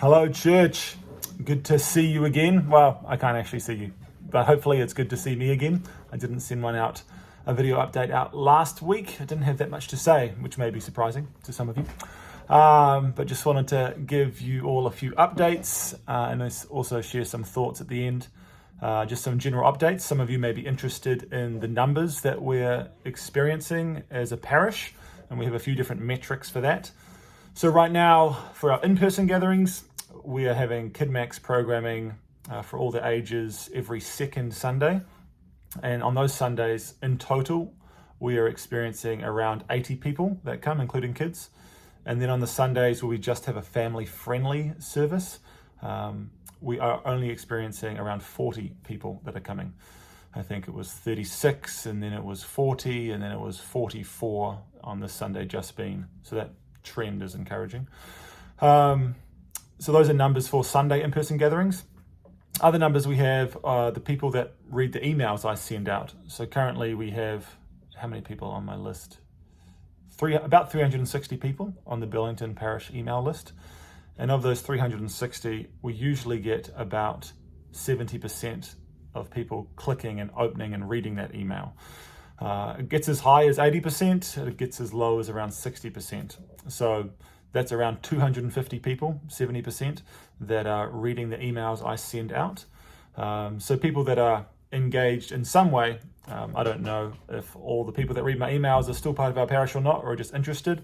Hello, church. Good to see you again. Well, I can't actually see you, but hopefully it's good to see me again. I didn't send a video update out last week. I didn't have that much to say, which may be surprising to some of you. But just wanted to give you all a few updates and also share some thoughts at the end. Just some general updates. Some of you may be interested in the numbers that we're experiencing as a parish, and we have a few different metrics for that. So right now, for our in-person gatherings, we are having KidMax programming for all the ages every second Sunday. And on those Sundays, in total, we are experiencing around 80 people that come, including kids. And then on the Sundays where we just have a family-friendly service, we are only experiencing around 40 people that are coming. I think it was 36, and then it was 40, and then it was 44 on the Sunday just been. So that trend is encouraging. So those are numbers for Sunday in-person gatherings. Other numbers we have are the people that read the emails I send out. So currently we have, how many people on my list? About 360 people on the Burlington Parish email list. And of those 360, we usually get about 70% of people clicking and opening and reading that email. It gets as high as 80%, it gets as low as around 60%. So that's around 250 people, 70%, that are reading the emails I send out. So people that are engaged in some way. I don't know if all the people that read my emails are still part of our parish or not, or just interested,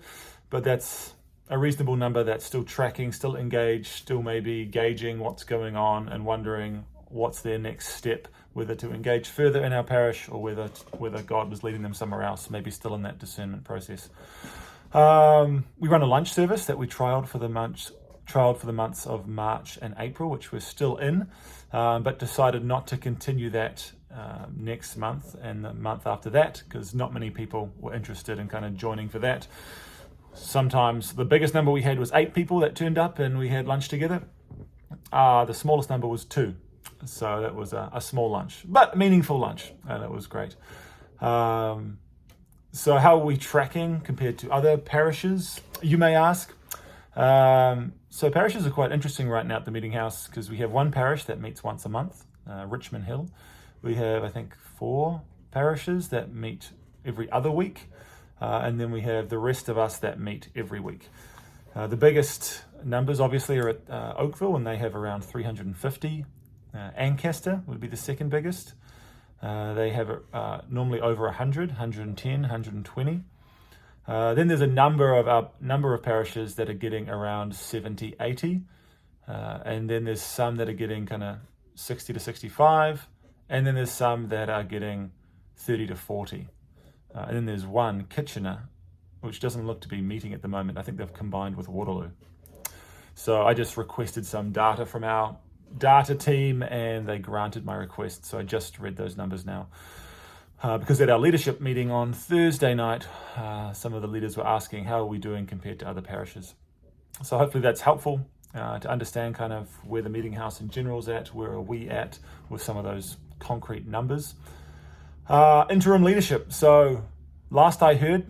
but that's a reasonable number that's still tracking, still engaged, still maybe gauging what's going on and wondering what's their next step, whether to engage further in our parish or whether God was leading them somewhere else, maybe still in that discernment process. We run a lunch service that we trialed for the months of March and April, which we're still in, but decided not to continue that next month and the month after that, because not many people were interested in kind of joining for that. Sometimes the biggest number we had was 8 people that turned up and we had lunch together. The smallest number was 2. So that was a small lunch, but meaningful lunch, and it was great. So how are we tracking compared to other parishes, you may ask? So parishes are quite interesting right now at the Meeting House, because we have one parish that meets once a month, Richmond Hill. We have, I think, 4 parishes that meet every other week. And then we have the rest of us that meet every week. The biggest numbers obviously are at Oakville, and they have around 350. Ancaster would be the second biggest. They have normally over 100, 110, 120. Then there's a number of parishes that are getting around 70, 80. And then there's some that are getting kind of 60 to 65. And then there's some that are getting 30 to 40. And then there's one, Kitchener, which doesn't look to be meeting at the moment. I think they've combined with Waterloo. So I just requested some data from our data team, and they granted my request. So I just read those numbers now. Because at our leadership meeting on Thursday night, some of the leaders were asking, how are we doing compared to other parishes? So hopefully that's helpful to understand kind of where the Meeting House in general is at, where are we at with some of those concrete numbers. Interim leadership. So last I heard,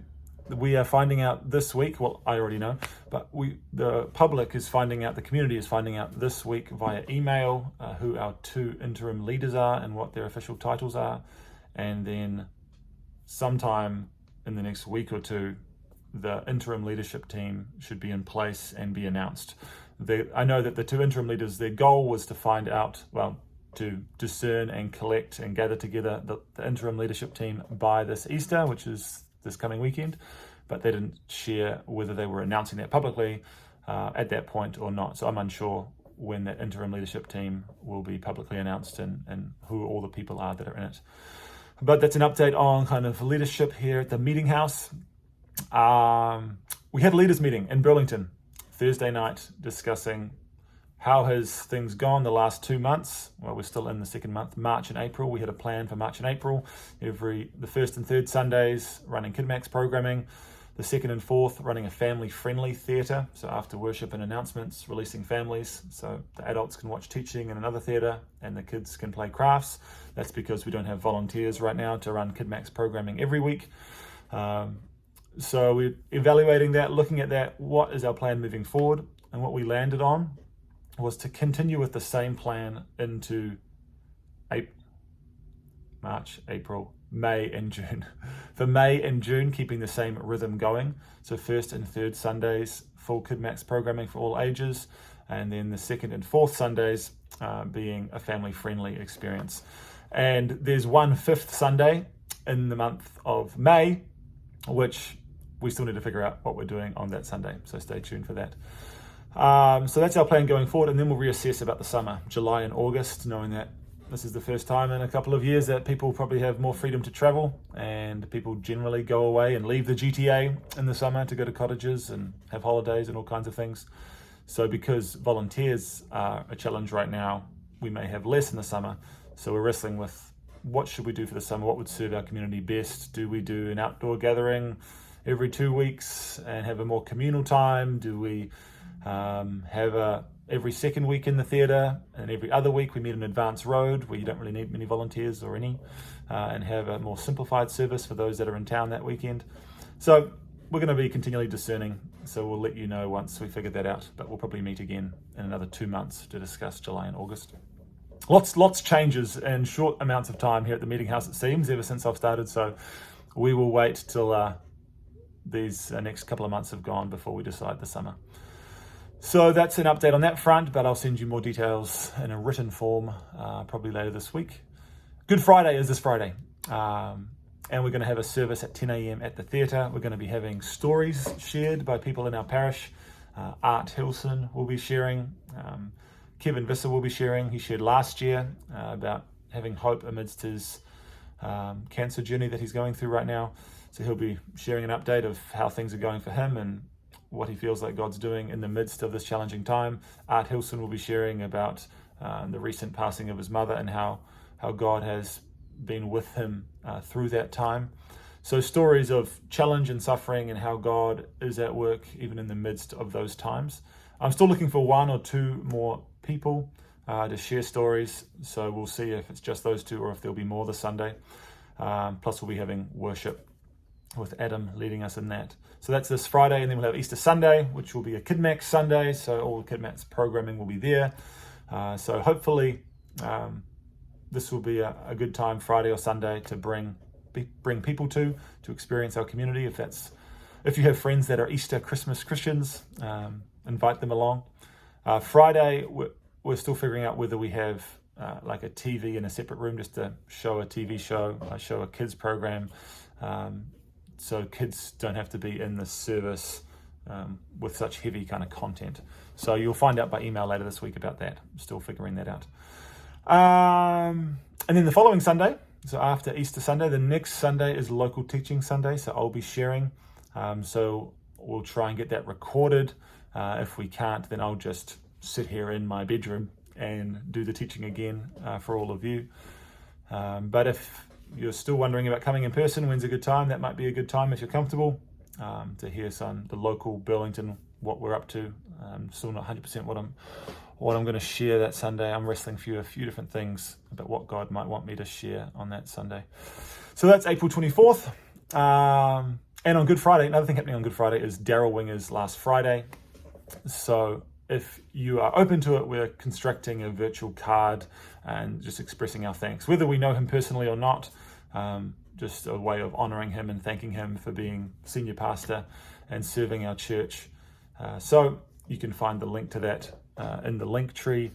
we are finding out this week, well, I already know, but the public is finding out, the community is finding out this week via email who our 2 interim leaders are and what their official titles are. And then sometime in the next week or 2, the interim leadership team should be in place and be announced. I know that the 2 interim leaders, their goal was to find out, to discern and collect and gather together the interim leadership team by this Easter, which is this coming weekend, but they didn't share whether they were announcing that publicly at that point or not. So I'm unsure when that interim leadership team will be publicly announced and who all the people are that are in it. But that's an update on kind of leadership here at the Meeting House. We had a leaders meeting in Burlington Thursday night discussing how has things gone the last 2 months. Well, we're still in the second month, March and April. We had a plan for March and April. The first and third Sundays running KidMax programming. The second and fourth running a family-friendly theatre. So after worship and announcements, releasing families. So the adults can watch teaching in another theatre and the kids can play crafts. That's because we don't have volunteers right now to run KidMax programming every week. So we're evaluating that, looking at that. What is our plan moving forward? And what we landed on was to continue with the same plan into March, April, May and June. For May and June, keeping the same rhythm going. So first and third Sundays, full KidMax programming for all ages. And then the second and fourth Sundays being a family-friendly experience. And there's one fifth Sunday in the month of May, which we still need to figure out what we're doing on that Sunday. So stay tuned for that. So that's our plan going forward, and then we'll reassess about the summer, July and August, knowing that this is the first time in a couple of years that people probably have more freedom to travel, and people generally go away and leave the GTA in the summer to go to cottages and have holidays and all kinds of things. So because volunteers are a challenge right now, we may have less in the summer. So we're wrestling with what should we do for the summer? What would serve our community best? Do we do an outdoor gathering every 2 weeks and have a more communal time? Do we have every second week in the theatre, and every other week we meet in Advance Road where you don't really need many volunteers or any, and have a more simplified service for those that are in town that weekend? So we're going to be continually discerning, so we'll let you know once we figure that out, but we'll probably meet again in another 2 months to discuss July and August. Lots changes in short amounts of time here at the Meeting House, it seems, ever since I've started, so we will wait till these next couple of months have gone before we decide the summer. So that's an update on that front, but I'll send you more details in a written form probably later this week. Good Friday is this Friday, and we're going to have a service at 10 a.m. at the theatre. We're going to be having stories shared by people in our parish. Art Hilson will be sharing. Kevin Visser will be sharing. He shared last year about having hope amidst his cancer journey that he's going through right now. So he'll be sharing an update of how things are going for him and what he feels like God's doing in the midst of this challenging time. Art Hilson will be sharing about the recent passing of his mother and how God has been with him through that time. So stories of challenge and suffering and how God is at work even in the midst of those times. I'm still looking for 1 or 2 more people to share stories. So we'll see if it's just those 2 or if there'll be more this Sunday. Plus we'll be having worship with Adam leading us in that. So that's this Friday, and then we'll have Easter Sunday, which will be a KidMax Sunday. So all the KidMax programming will be there. So hopefully this will be a good time, Friday or Sunday, to bring people to experience our community. If you have friends that are Easter, Christmas Christians, invite them along. Friday, we're still figuring out whether we have like a TV in a separate room just to show a TV show, show a kids program. So kids don't have to be in the service with such heavy kind of content. So you'll find out by email later this week about that. I'm still figuring that out. And then the following Sunday, so after Easter Sunday, the next Sunday is Local Teaching Sunday. So I'll be sharing. So we'll try and get that recorded. If we can't, then I'll just sit here in my bedroom and do the teaching again for all of you. But if you're still wondering about coming in person, when's a good time? That might be a good time if you're comfortable to hear the local Burlington, what we're up to. Still not 100% what I'm going to share that Sunday. I'm wrestling through a few different things about what God might want me to share on that Sunday. So that's April 24th. And on Good Friday, another thing happening on Good Friday is Daryl Winger's last Friday. So if you are open to it, we're constructing a virtual card and just expressing our thanks, whether we know him personally or not, just a way of honoring him and thanking him for being senior pastor and serving our church. So you can find the link to that in the link tree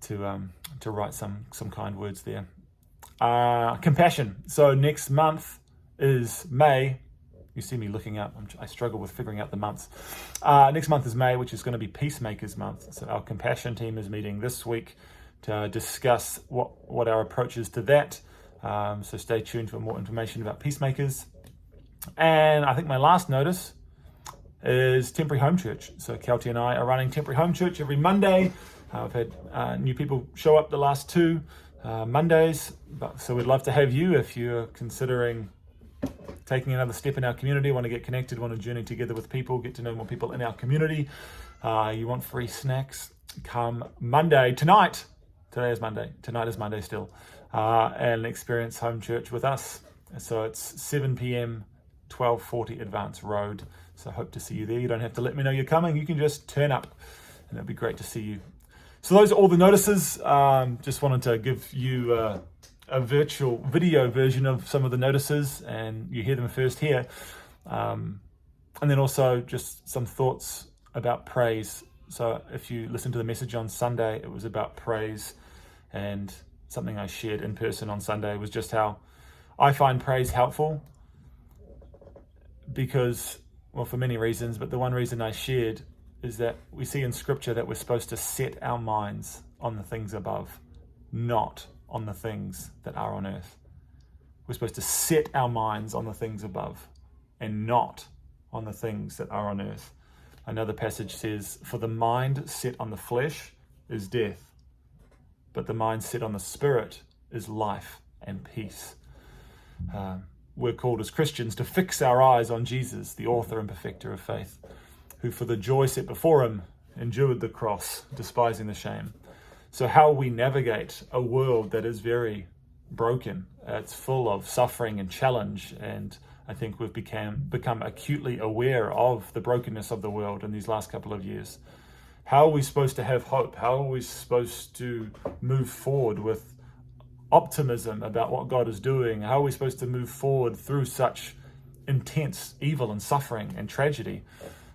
to write some kind words there. Compassion. So next month is May. You see me looking up. I struggle with figuring out the months. Next month is May, which is going to be Peacemakers Month. So our compassion team is meeting this week to discuss what our approach is to that. So stay tuned for more information about Peacemakers. And I think my last notice is Temporary Home Church. So Kelty and I are running Temporary Home Church every Monday. I've had new people show up the last 2 Mondays. So we'd love to have you if you're considering taking another step in our community, want to get connected, want to journey together with people, get to know more people in our community. You want free snacks, come Monday, tonight. Today is Monday. Tonight is Monday still. And experience home church with us. So it's 7 p.m, 1240 Advance Road. So I hope to see you there. You don't have to let me know you're coming. You can just turn up, and it'll be great to see you. So those are all the notices. Just wanted to give you a virtual video version of some of the notices, and you hear them first here. And then also just some thoughts about praise. So if you listen to the message on Sunday, it was about praise, and something I shared in person on Sunday was just how I find praise helpful because, well, for many reasons, but the one reason I shared is that we see in Scripture that we're supposed to set our minds on the things above, not on the things that are on earth. We're supposed to set our minds on the things above and not on the things that are on earth. Another passage says, "For the mind set on the flesh is death, but the mind set on the spirit is life and peace." We're called as Christians to fix our eyes on Jesus, the author and perfecter of faith, who for the joy set before him endured the cross, despising the shame. So how we navigate a world that is very broken, it's full of suffering and challenge, and I think we've become acutely aware of the brokenness of the world in these last couple of years. How are we supposed to have hope? How are we supposed to move forward with optimism about what God is doing? How are we supposed to move forward through such intense evil and suffering and tragedy?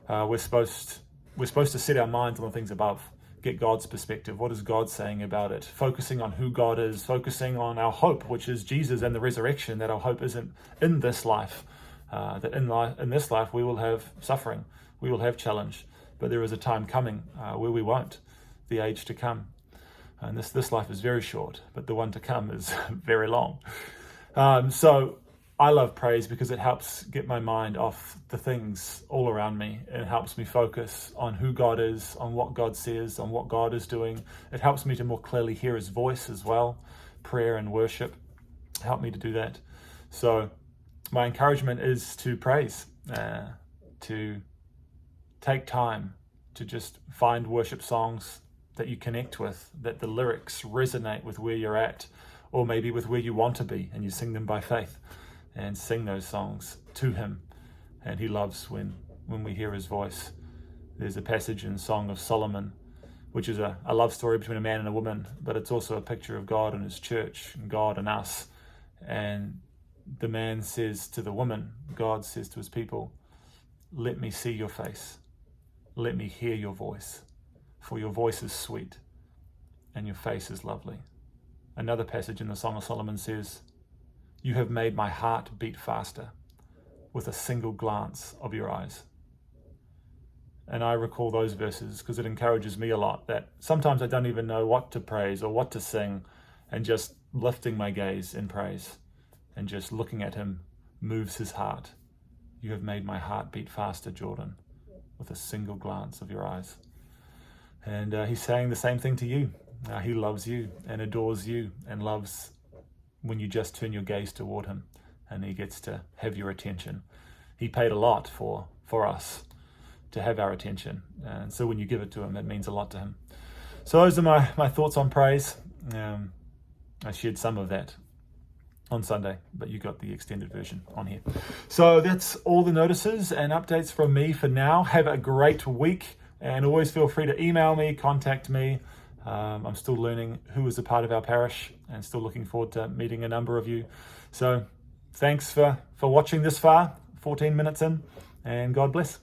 We're supposed to set our minds on the things above, get God's perspective. What is God saying about it? Focusing on who God is, focusing on our hope, which is Jesus and the resurrection, that our hope isn't in this life, that in this life we will have suffering, we will have challenge, but there is a time coming where we won't, the age to come. And this life is very short, but the one to come is very long. So I love praise because it helps get my mind off the things all around me. It helps me focus on who God is, on what God says, on what God is doing. It helps me to more clearly hear his voice as well. Prayer and worship help me to do that. So my encouragement is to praise, to take time to just find worship songs that you connect with, that the lyrics resonate with where you're at, or maybe with where you want to be, and you sing them by faith and sing those songs to him. And he loves when we hear his voice. There's a passage in Song of Solomon, which is a love story between a man and a woman, but it's also a picture of God and his church, and God and us. And the man says to the woman, God says to his people, "Let me see your face. Let me hear your voice. For your voice is sweet and your face is lovely." Another passage in the Song of Solomon says, "You have made my heart beat faster with a single glance of your eyes." And I recall those verses because it encourages me a lot, that sometimes I don't even know what to praise or what to sing, and just lifting my gaze in praise and just looking at him moves his heart. "You have made my heart beat faster, Jordan, with a single glance of your eyes." And he's saying the same thing to you. He loves you and adores you and loves when you just turn your gaze toward him, and he gets to have your attention. He paid a lot for us to have our attention. And so when you give it to him, it means a lot to him. So those are my thoughts on praise. I shared some of that on Sunday, but you got the extended version on here. So that's all the notices and updates from me for now. Have a great week, and always feel free to email me, contact me. I'm still learning who is a part of our parish and still looking forward to meeting a number of you. So thanks for watching this far, 14 minutes in, and God bless.